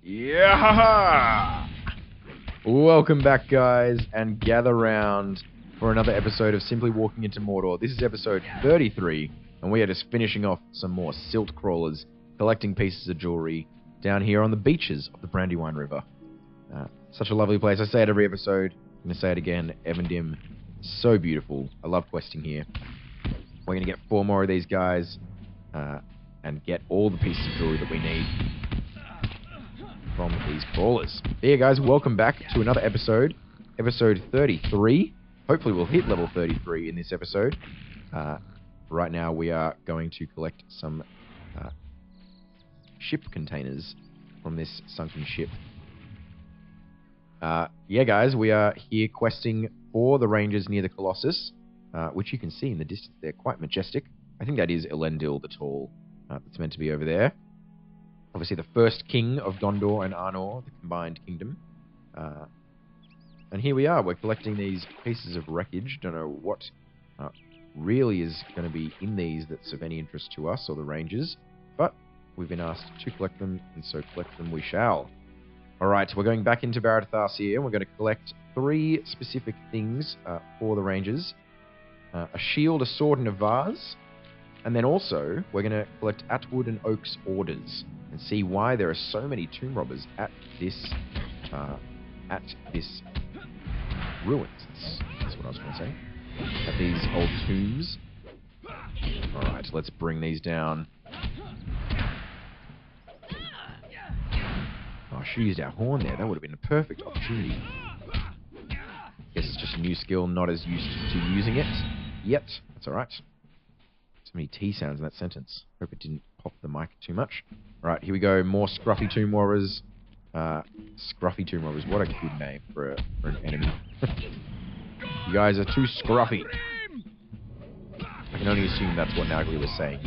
Yeah! Welcome back, guys, and gather round for another episode of Simply Walking into Mordor. This is episode 33, and we are just finishing off some more silt crawlers, collecting pieces of jewelry down here on the beaches of the Brandywine River. Such a lovely place. I say it every episode. I'm going to say it again. Evendim, so beautiful. I love questing here. We're going to get 4 more of these guys and get all the pieces of jewelry that we need from these crawlers. There, guys, welcome back to another episode. Episode 33. Hopefully we'll hit level 33 in this episode. Right now we are going to collect some ship containers from this sunken ship. Yeah, guys, we are here questing for the rangers near the Colossus, which you can see in the distance. They're quite majestic. I think that is Elendil the Tall that's meant to be over there. Obviously the first king of Gondor and Arnor, the combined kingdom. And here we are, we're collecting these pieces of wreckage. Don't know what really is going to be in these that's of any interest to us or the rangers, but we've been asked to collect them, and so collect them we shall. Alright, so we're going back into Barad Tharsir, and we're going to collect 3 specific things for the rangers. A shield, a sword, and a vase. And then also, we're going to collect Atwood and Oak's orders and see why there are so many tomb robbers at this ruins. That's what I was going to say. At these old tombs. Alright, let's bring these down. Oh, I should have used our horn there. That would have been a perfect opportunity. Guess it's just a new skill, not as used to using it yet. That's alright. So many T sounds in that sentence. Hope it didn't pop the mic too much. Alright, here we go. More scruffy tomb robbers. Scruffy tomb robbers. What a good name for an enemy. You guys are too scruffy. I can only assume that's what Nauglir was saying.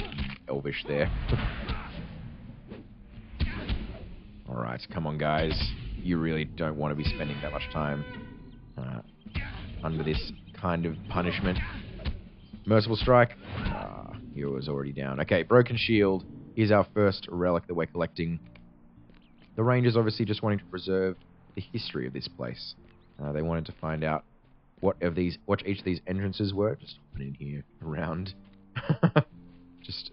Elvish there. Alright, come on, guys. You really don't want to be spending that much time under this kind of punishment. Merciful Strike. He was already down. Okay, Broken Shield. Here's our first relic that we're collecting. The Rangers obviously just wanting to preserve the history of this place. They wanted to find out what each of these entrances were. Just hopping in here around. Just,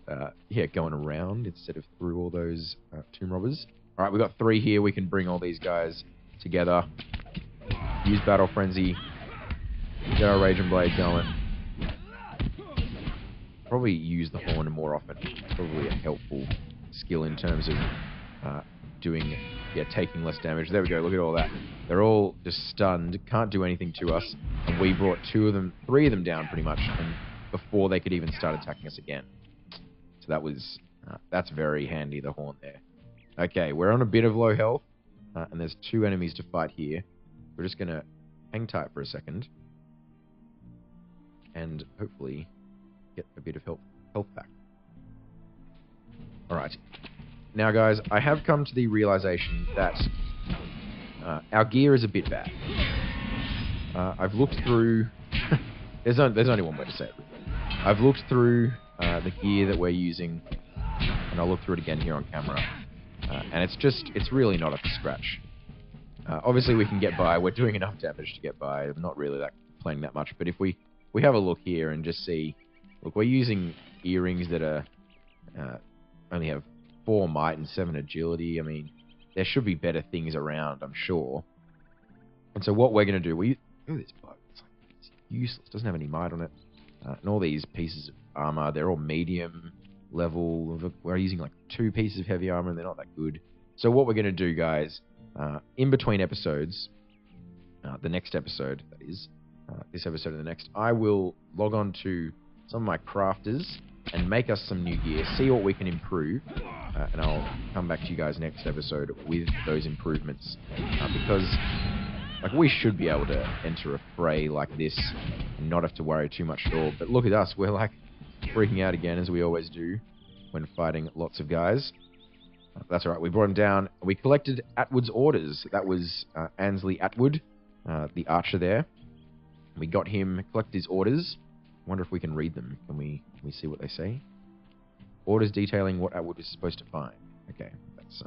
yeah, going around instead of through all those tomb robbers. Alright, we've got 3 here. We can bring all these guys together. Use Battle Frenzy. Get our Rage and Blade going. Probably use the horn more often. Probably a helpful skill in terms of taking less damage. There we go, look at all that. They're all just stunned, can't do anything to us, and we brought 3 of them down pretty much, and before they could even start attacking us again. So that was, that's very handy, the horn there. Okay, we're on a bit of low health, and there's 2 enemies to fight here. We're just gonna hang tight for a second, and hopefully get a bit of health back. Alright. Now, guys, I have come to the realization that our gear is a bit bad. I've looked through... there's only one way to say it. I've looked through the gear that we're using, and I'll look through it again here on camera. And it's really not up to scratch. Obviously, we can get by. We're doing enough damage to get by. I'm not really playing that much. But if we have a look here and just see... Look, we're using earrings that are only have 4 might and 7 agility. I mean, there should be better things around, I'm sure. And so what we're going to do... Look at this bow. It's useless. Doesn't have any might on it. And all these pieces of armor, they're all medium level. We're using like 2 pieces of heavy armor and they're not that good. So what we're going to do, guys, in between episodes, the next episode, that is, this episode and the next, I will log on to some of my crafters and make us some new gear, see what we can improve, and I'll come back to you guys next episode with those improvements, because like we should be able to enter a fray like this and not have to worry too much at all. But look at us, we're like freaking out again, as we always do when fighting lots of guys. That's alright, we brought him down. We collected Atwood's orders. That was Ansley Atwood, the archer there. We got him, collected his orders. Wonder if we can read them. Can we see what they say? Orders detailing what Atwood is supposed to find. Okay, that's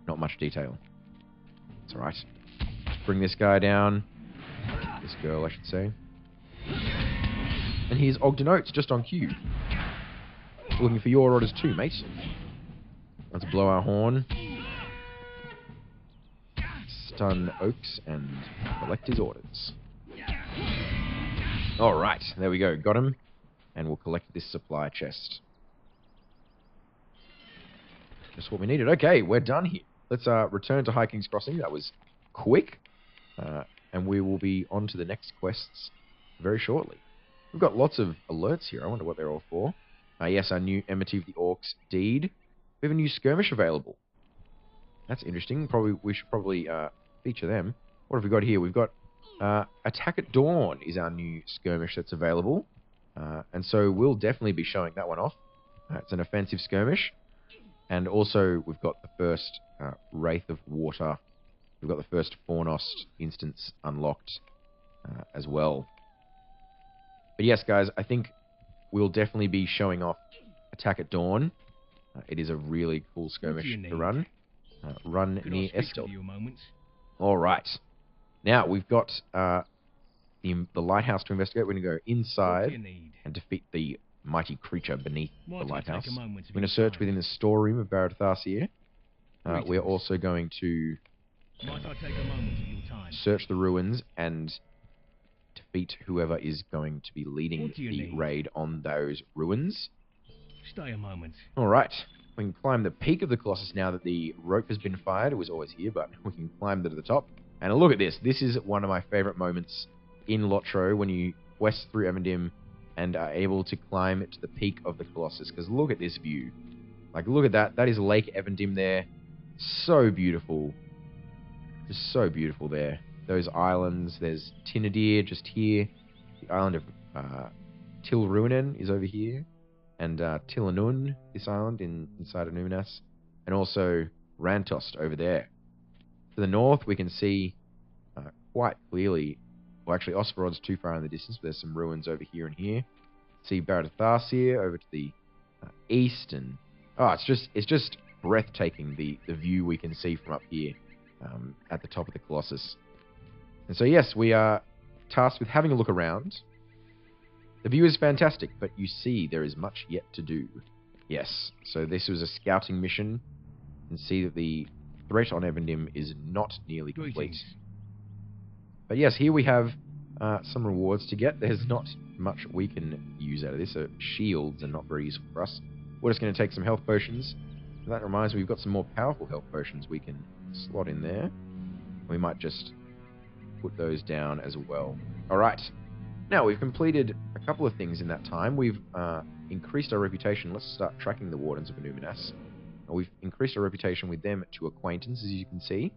Not much detail. It's alright. Let's bring this guy down. This girl, I should say. And here's Ogden Oates, just on cue. Looking for your orders too, mate. Let's blow our horn. Stun Oaks and collect his orders. Alright, there we go. Got him. And we'll collect this supply chest. Just what we needed. Okay, we're done here. Let's return to High King's Crossing. That was quick. And we will be on to the next quests very shortly. We've got lots of alerts here. I wonder what they're all for. Yes, our new Enmity of the Orcs deed. We have a new skirmish available. That's interesting. We should probably feature them. What have we got here? We've got Attack at Dawn is our new skirmish that's available. And so we'll definitely be showing that one off. It's an offensive skirmish. And also we've got the first Wraith of Water. We've got the first Fornost instance unlocked as well. But yes, guys, I think we'll definitely be showing off Attack at Dawn. It is a really cool skirmish to run. Run near Estel. Alright. Now, we've got the lighthouse to investigate. We're going to go inside and defeat the mighty creature beneath the lighthouse. We're going to search within the storeroom of Barad Tharsir. We're also going to search the ruins and defeat whoever is going to be leading the raid on those ruins. Stay a moment. Alright. We can climb the peak of the Colossus now that the rope has been fired. It was always here, but we can climb to the top. And look at this. This is one of my favorite moments in LotRO when you quest through Evendim and are able to climb to the peak of the Colossus. Because look at this view. Like, look at that. That is Lake Evendim there. So beautiful. Just so beautiful there. Those islands. There's Tinnudir just here. The island of Tilruinen is over here. And Tilanun, this island inside of Numinas. And also Rantost over there. To the north, we can see quite clearly... Well, actually, Osferod's too far in the distance, but there's some ruins over here and here. See Barad Tharsir over to the east. And it's just breathtaking, the view we can see from up here at the top of the Colossus. And so, yes, we are tasked with having a look around. The view is fantastic, but you see there is much yet to do. Yes, so this was a scouting mission. And see that the threat on Evendim is not nearly complete. But yes, here we have some rewards to get. There's not much we can use out of this. So shields are not very useful for us. We're just going to take some health potions. And that reminds me, we've got some more powerful health potions we can slot in there. We might just put those down as well. Alright. Now, we've completed a couple of things in that time. We've increased our reputation. Let's start tracking the Wardens of Numinas. We've increased our reputation with them to acquaintance, as you can see.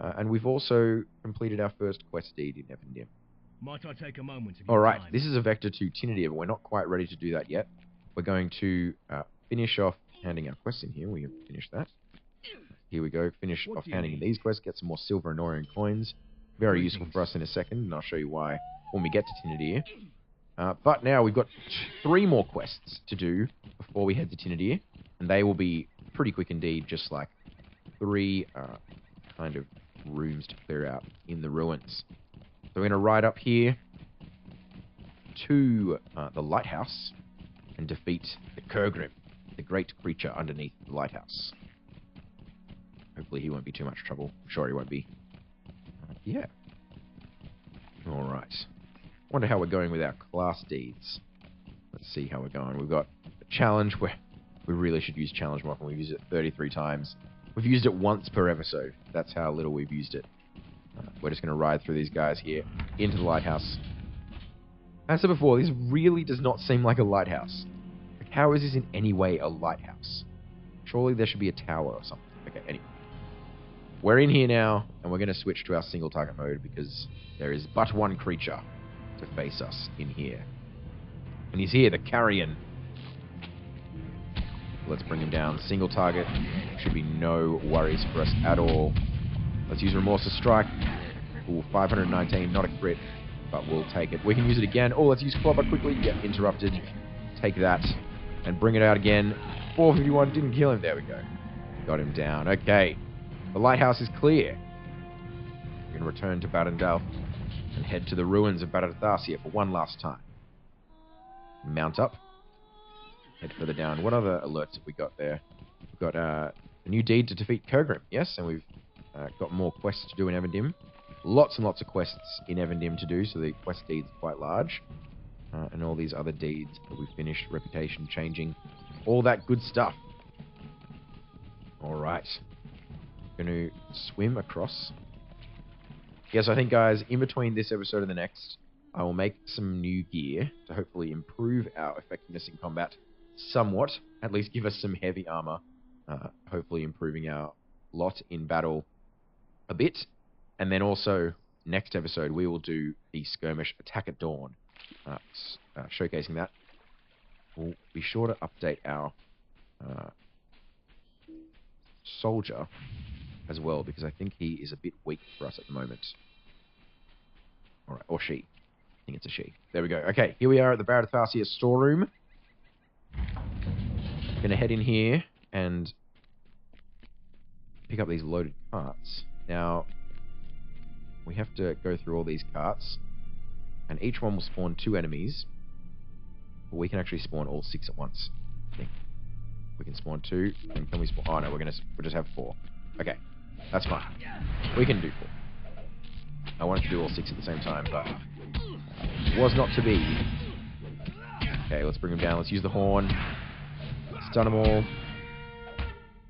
And we've also completed our first quest deed in Evendim. Might I take a moment of Alright, this is a vector to Tinnudir, but we're not quite ready to do that yet. We're going to finish off handing our quests in here. We have finished that. Here we go. Finish off handing in these quests. Get some more silver and Norian coins. Very useful for us in a second, and I'll show you why when we get to Tinnudir. But now we've got 3 more quests to do before we head to Tinnudir. And they will be pretty quick indeed, just like 3 kind of rooms to clear out in the ruins. So we're going to ride up here to the Lighthouse and defeat the Kurgrim, the great creature underneath the Lighthouse. Hopefully he won't be too much trouble. I'm sure he won't be. Yeah. Alright. Wonder how we're going with our class deeds. Let's see how we're going. We've got a challenge where we really should use challenge more often. We've used it 33 times. We've used it once per episode. That's how little we've used it. We're just going to ride through these guys here into the lighthouse. As I said before, this really does not seem like a lighthouse. Like, how is this in any way a lighthouse? Surely there should be a tower or something. Okay, anyway. We're in here now, and we're going to switch to our single target mode because there is but one creature to face us in here. And he's here, the Carrion. Let's bring him down. Single target. Should be no worries for us at all. Let's use Remorseless Strike. Ooh, 519, not a crit, but we'll take it. We can use it again. Oh, let's use Clobber quickly. Yep, interrupted. Take that. And bring it out again. 451, didn't kill him. There we go. Got him down. Okay. The lighthouse is clear. We can return to Barad and head to the ruins of Barad Tharsir for one last time. Mount up. Head further down. What other alerts have we got there? We've got a new deed to defeat Kogrim, yes, and we've got more quests to do in Evendim. Lots and lots of quests in Evendim to do, so the quest deed's quite large. And all these other deeds that we've finished, reputation changing, all that good stuff. Alright. Going to swim across. Yes, I think, guys, in between this episode and the next, I will make some new gear to hopefully improve our effectiveness in combat somewhat. At least give us some heavy armor. Hopefully improving our lot in battle a bit. And then also, next episode, we will do the skirmish Attack at Dawn. Showcasing that. We'll be sure to update our soldier as well, because I think he is a bit weak for us at the moment. Alright, or she. I think it's a she. There we go. Okay, here we are at the Barad Tharsir storeroom. Gonna head in here and pick up these loaded carts. Now, we have to go through all these carts, and each one will spawn 2 enemies. But we can actually spawn all 6 at once, I think. We can spawn 2, and can we spawn... Oh no, we'll just have 4. Okay, that's fine. We can do 4. I wanted to do all 6 at the same time, but it was not to be. Okay, let's bring them down. Let's use the horn. Stun them all.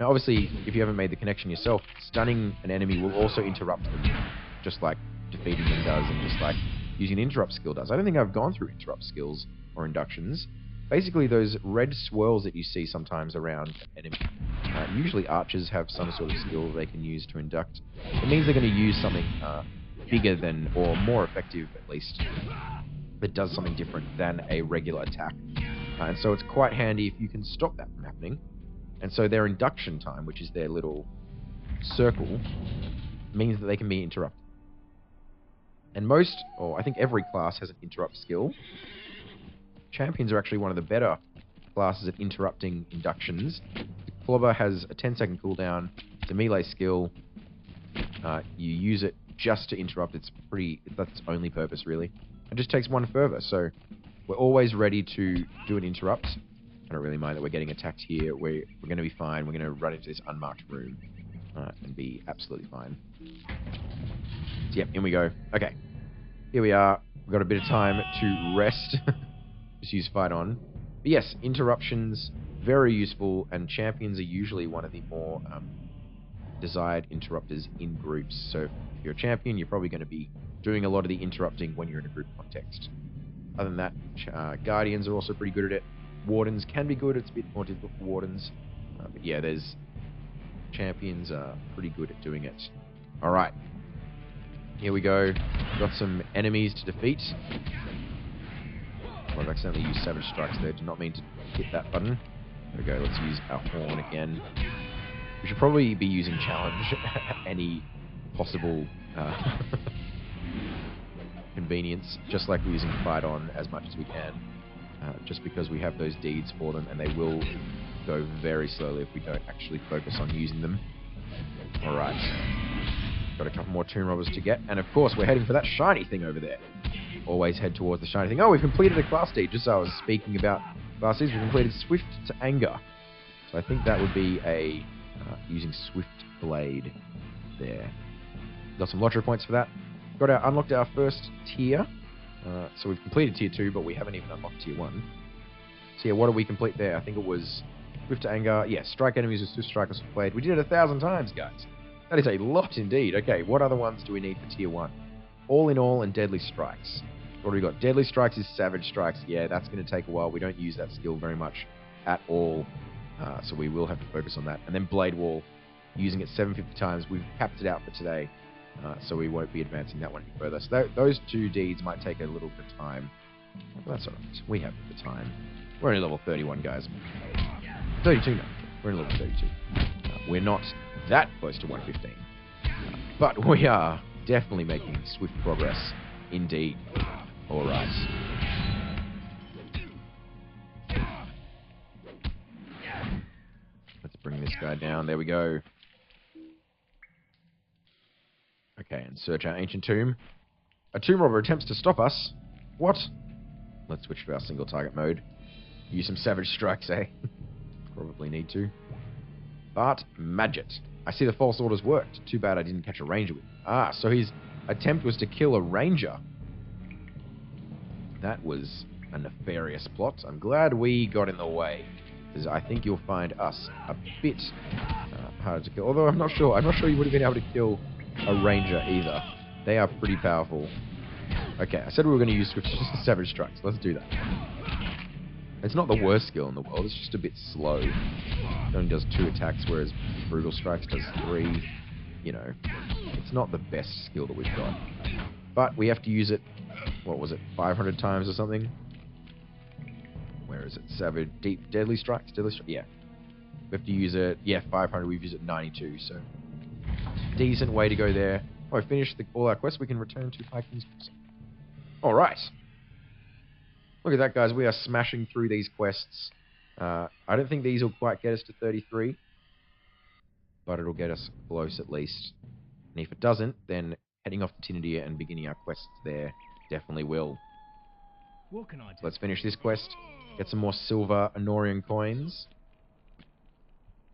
Now, obviously, if you haven't made the connection yourself, stunning an enemy will also interrupt them, just like defeating them does, and just like using an interrupt skill does. I don't think I've gone through interrupt skills or inductions. Basically, those red swirls that you see sometimes around an enemy, usually archers have some sort of skill they can use to induct. It means they're going to use something bigger than, or more effective at least, that does something different than a regular attack. And so it's quite handy if you can stop that from happening. And so their induction time, which is their little circle, means that they can be interrupted. And most, or I think every class has an interrupt skill. Champions are actually one of the better classes at interrupting inductions. The Clobber has a 10-second cooldown. It's a melee skill. You use it just to interrupt. That's its only purpose, really. It just takes one further. So we're always ready to do an interrupt. I don't really mind that we're getting attacked here. We're going to be fine. We're going to run into this unmarked room and be absolutely fine. So, yep, in we go. Okay, here we are. We've got a bit of time to rest. Just use fight on. But yes, interruptions, very useful, and champions are usually one of the more desired interrupters in groups. So if you're a champion, you're probably going to be doing a lot of the interrupting when you're in a group context. Other than that, Guardians are also pretty good at it. Wardens can be good. It's a bit more difficult for Wardens. But yeah, champions are pretty good at doing it. Alright. Here we go. Got some enemies to defeat. I've accidentally used Savage Strikes there. Did not mean to hit that button. There we go. Let's use our horn again. We should probably be using Challenge at any possible convenience, just like we're using Fight On as much as we can. Just because we have those deeds for them, and they will go very slowly if we don't actually focus on using them. Alright. Got a couple more Tomb Robbers to get, and of course we're heading for that shiny thing over there. Always head towards the shiny thing. Oh, we've completed a class deed, just as I was speaking about classes. We've completed Swift to Anger. So I think that would be a using Swift Blade there. Got some LotRO points for that. Unlocked our first tier. So we've completed tier 2, but we haven't even unlocked tier 1. So yeah, what did we complete there? I think it was Swift to Anger. Yeah, strike enemies with Swift Strike or Swift Blade. We did it 1,000 times, guys. That is a lot indeed. Okay, what other ones do we need for tier 1? All in All and Deadly Strikes. What do we got? Deadly Strikes is Savage Strikes. Yeah, that's going to take a while. We don't use that skill very much at all. So we will have to focus on that. And then Blade Wall, using it 750 times. We've capped it out for today. So we won't be advancing that one any further. So those 2 deeds might take a little bit of time. But that's alright. We have the time. We're only level 31, guys. 32 now. We're in level 32. We're not that close to 115. But we are definitely making swift progress indeed. Alright. Let's bring this guy down. There we go. Okay, and search our ancient tomb. A tomb robber attempts to stop us. What? Let's switch to our single target mode. Use some savage strikes, eh? Probably need to. But Madget. I see the false orders worked. Too bad I didn't catch a ranger with him. Ah, so his attempt was to kill a ranger. That was a nefarious plot. I'm glad we got in the way, because I think you'll find us a bit harder to kill. Although I'm not sure you would have been able to kill a ranger either. They are pretty powerful. Okay, I said we were going to use savage strikes. Let's do that. It's not the worst skill in the world. It's just a bit slow. It only does 2 attacks, whereas brutal strikes does 3. You know, it's not the best skill that we've got. But we have to use it, what was it, 500 times or something? Where is it? Savage, deadly strikes? Yeah. We have to use it, 500, we've used it 92, so decent way to go there. Oh, I finished all our quests, we can return to High King's Crossing. Alright. Look at that, guys, we are smashing through these quests. I don't think these will quite get us to 33, but it'll get us close at least. And if it doesn't, then heading off to Tinnudir and beginning our quests there definitely will. What can I do? Let's finish this quest. Get some more silver Anorian coins.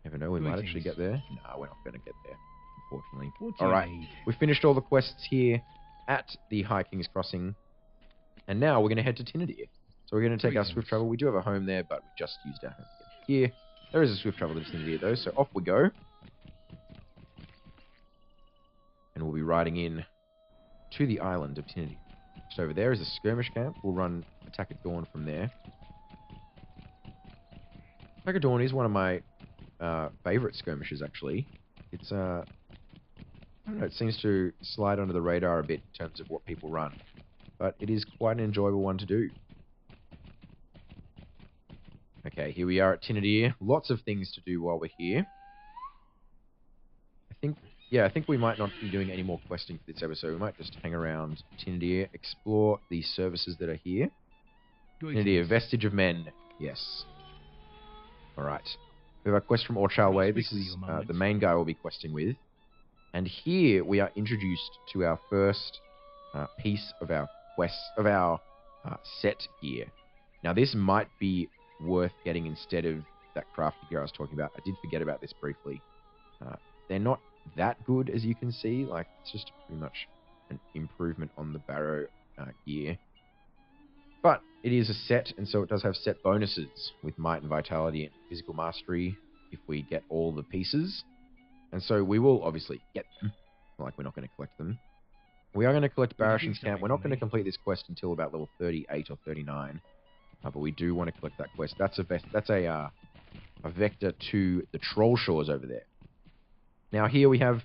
Never know, we might actually get there. No, we're not going to get there, unfortunately. Alright, we finished all the quests here at the High King's Crossing. And now we're going to head to Tinnudir. So we're going to take our swift travel. We do have a home there, but we just used our home to get here. There is a swift travel to Tinnudir, though, so off we go. And we'll be riding in to the island of Tinnudir. Just over there is a skirmish camp. We'll run Attack at Dawn from there. Attack at Dawn is one of my favorite skirmishes, actually. It's, I don't know, it seems to slide under the radar a bit in terms of what people run. But it is quite an enjoyable one to do. Okay, here we are at Tinnudir. Lots of things to do while we're here. I think we might not be doing any more questing for this episode. We might just hang around Tinnudir, explore the services that are here. Tinnudir, Vestige of Men. Yes. Alright. We have a quest from Orchal Way. This is the main guy we'll be questing with. And here we are introduced to our first piece of our quest, of our set gear. Now this might be worth getting instead of that crafting gear I was talking about. I did forget about this briefly. They're not that good, as you can see. Like, it's just pretty much an improvement on the Barrow gear. But it is a set, and so it does have set bonuses with Might and Vitality and Physical Mastery if we get all the pieces. And so we will obviously get them. Like, we're not going to collect them. We are going to collect Barashin's Camp. We're not going to complete this quest until about level 38 or 39. But we do want to collect that quest. That's a vector to the Troll Shores over there. Now here we have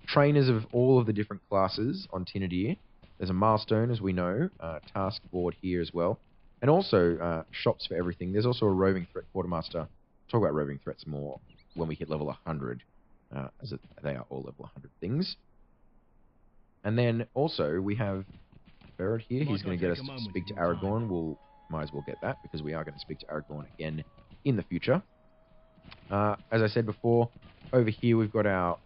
trainers of all of the different classes on Tinnudir. There's a milestone, as we know, task board here as well. And also shops for everything. There's also a roving threat quartermaster. We'll talk about roving threats more when we hit level 100, as they are all level 100 things. And then also we have Barad here. He's going to get us to speak to Aragorn. We'll might as well get that, because we are going to speak to Aragorn again in the future. As I said before, over here we've got our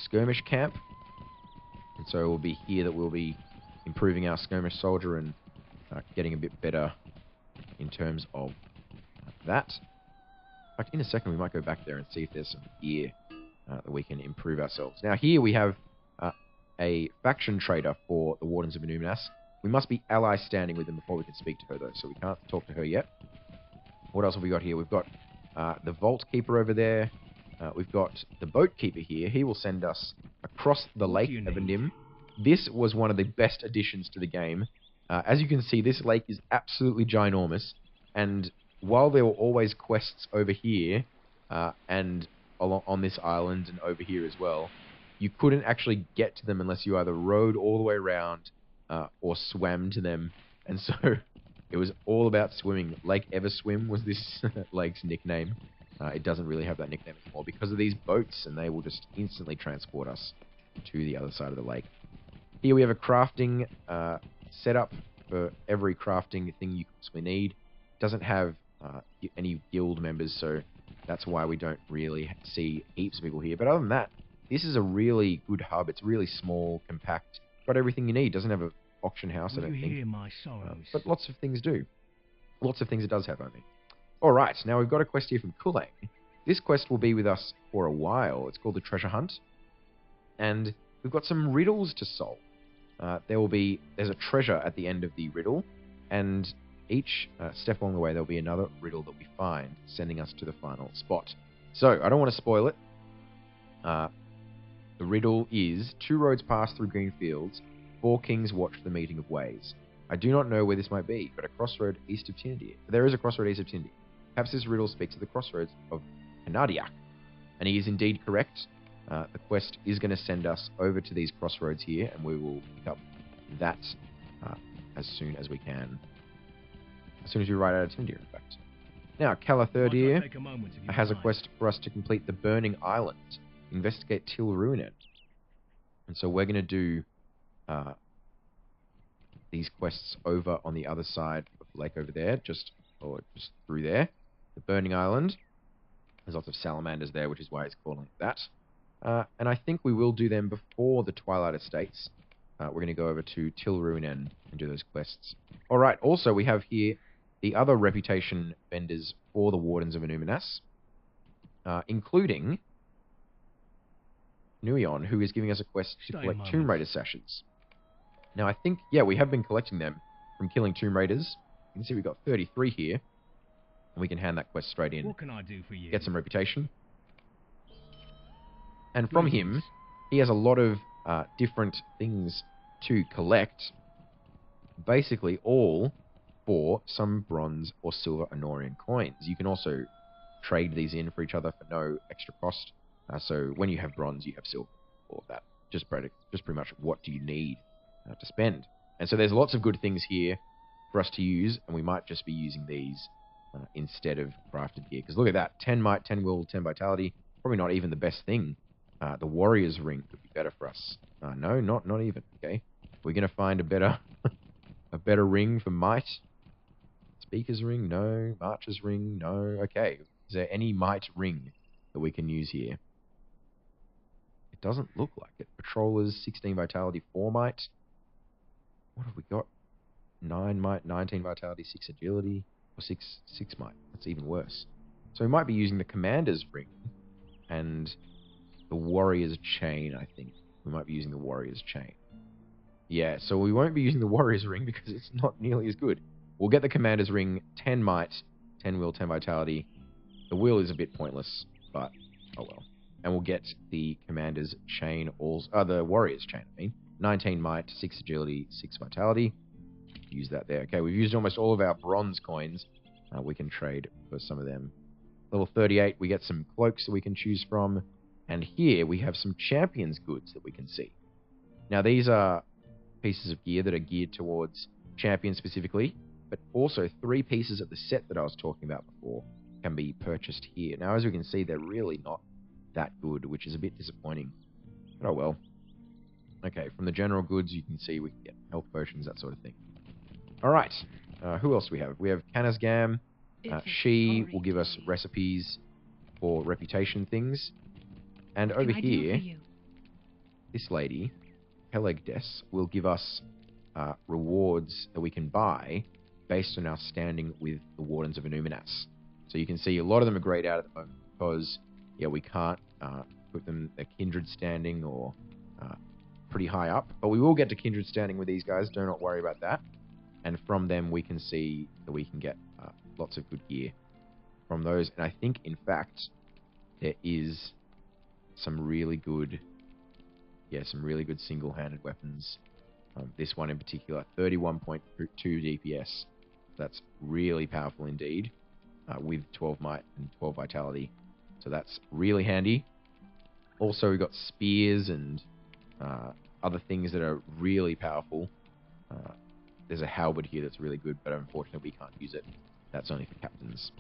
skirmish camp. And so it will be here that we'll be improving our skirmish soldier and getting a bit better in terms of that. In fact, in a second we might go back there and see if there's some gear that we can improve ourselves. Now here we have a faction trader for the Wardens of Illuminas. We must be ally standing with them before we can speak to her, though, so we can't talk to her yet. What else have we got here? We've got the Vault Keeper over there. We've got the Boat Keeper here. He will send us across the Lake of Anim. This was one of the best additions to the game. As you can see, this lake is absolutely ginormous. And while there were always quests over here, and on this island and over here as well, you couldn't actually get to them unless you either rowed all the way around or swam to them. And so it was all about swimming. Lake Everswim was this lake's nickname. It doesn't really have that nickname anymore because of these boats, and they will just instantly transport us to the other side of the lake. Here we have a crafting setup for every crafting thing you possibly need. It doesn't have any guild members, so that's why we don't really see heaps of people here. But other than that, this is a really good hub. It's really small, compact, got everything you need. Doesn't have an auction house, I Will don't you think. hear my sorrows? But lots of things do. Lots of things it does have, I mean. Alright, now we've got a quest here from Kulang. This quest will be with us for a while. It's called the Treasure Hunt. And we've got some riddles to solve. There's a treasure at the end of the riddle, and each step along the way there'll be another riddle that we find, sending us to the final spot. So, I don't want to spoil it. The riddle is, 2 roads pass through green fields, 4 kings watch the meeting of ways. I do not know where this might be, but a crossroad east of Tinnudir. There is a crossroad east of Tinnudir. Perhaps this riddle speaks of the crossroads of Tinnudir. And he is indeed correct. The quest is going to send us over to these crossroads here, and we will pick up that as soon as we can. As soon as we ride out of Tinnudir, in fact. Now, Calatherdir has a quest for us to complete the Burning Island. Investigate Till Ruinen. And so we're going to do these quests over on the other side of the lake over there, just through there. The Burning Island. There's lots of salamanders there, which is why it's calling it that. And I think we will do them before the Twilight Estates. We're going to go over to Till Ruinen and do those quests. Alright, also we have here the other reputation vendors for the Wardens of Anuminas, including Nuion, who is giving us a quest to collect Tomb Raider sashes. Now I think, yeah, we have been collecting them from killing Tomb Raiders. You can see we've got 33 here, and we can hand that quest straight in. What can I do for you? Get some reputation. And from him, he has a lot of different things to collect. Basically all for some bronze or silver Honorian coins. You can also trade these in for each other for no extra cost. So when you have bronze, you have silver. All of that. Just pretty much what do you need to spend. And so there's lots of good things here for us to use, and we might just be using these instead of crafted gear. Because look at that. 10 might, 10 will, 10 vitality. Probably not even the best thing. The Warrior's Ring would be better for us. No, not even. Okay. We're going to find a better a better ring for might. Speaker's Ring? No. Marcher's Ring? No. Okay. Is there any might ring that we can use here? It doesn't look like it. Patrollers, 16 vitality, 4 might. What have we got? 9 might, 19 vitality, 6 agility, or 6 might. That's even worse. So we might be using the Commander's Ring and the Warrior's Chain, I think. We might be using the Warrior's Chain. Yeah, so we won't be using the Warrior's Ring because it's not nearly as good. We'll get the Commander's Ring, 10 might, 10 will, 10 vitality. The will is a bit pointless, but oh well. And we'll get the Commander's Chain, the Warrior's Chain, I mean. 19 might, 6 agility, 6 vitality. Use that there. Okay, we've used almost all of our bronze coins. We can trade for some of them. Level 38, we get some cloaks that we can choose from. And here we have some Champion's goods that we can see. Now these are pieces of gear that are geared towards Champions specifically, but also 3 pieces of the set that I was talking about before can be purchased here. Now as we can see, they're really not that good, which is a bit disappointing. But oh well. Okay, from the general goods you can see we can get health potions, that sort of thing. Alright, who else do we have? We have Kanasgam. She will give us recipes for reputation things. And over here, this lady, Pelegdes, will give us rewards that we can buy based on our standing with the Wardens of Anuminas. So you can see a lot of them are grayed out at the moment because, yeah, we can't put them a kindred standing or pretty high up. But we will get to kindred standing with these guys, do not worry about that. And from them we can see that we can get lots of good gear from those. And I think, in fact, there is some really good single-handed weapons. This one in particular, 31.2 DPS. That's really powerful indeed, with 12 might and 12 vitality. So that's really handy. Also, we've got spears and other things that are really powerful. There's a halberd here that's really good, but unfortunately we can't use it. That's only for captains.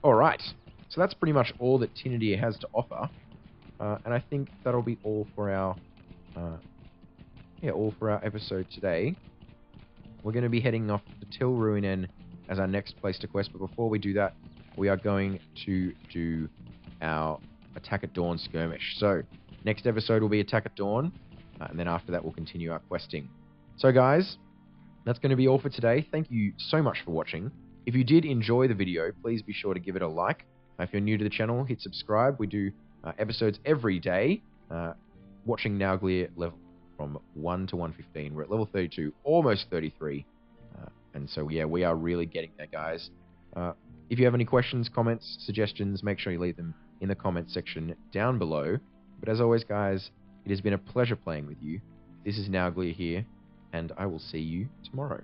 Alright, so that's pretty much all that Tinnudir has to offer. And I think that'll be all for our episode today. We're going to be heading off to Till Ruinen as our next place to quest, but before we do that, we are going to do our Attack at Dawn skirmish. So, Next episode will be Attack at Dawn, and then after that we'll continue our questing. So guys, that's going to be all for today. Thank you so much for watching. If you did enjoy the video, please be sure to give it a like. If you're new to the channel, hit subscribe. We do episodes every day, watching Nauglir level from 1 to 115. We're at level 32, almost 33. And so, yeah, we are really getting there, guys. If you have any questions, comments, suggestions, make sure you leave them in the comments section down below. But as always, guys, it has been a pleasure playing with you. This is Nauglir here, and I will see you tomorrow.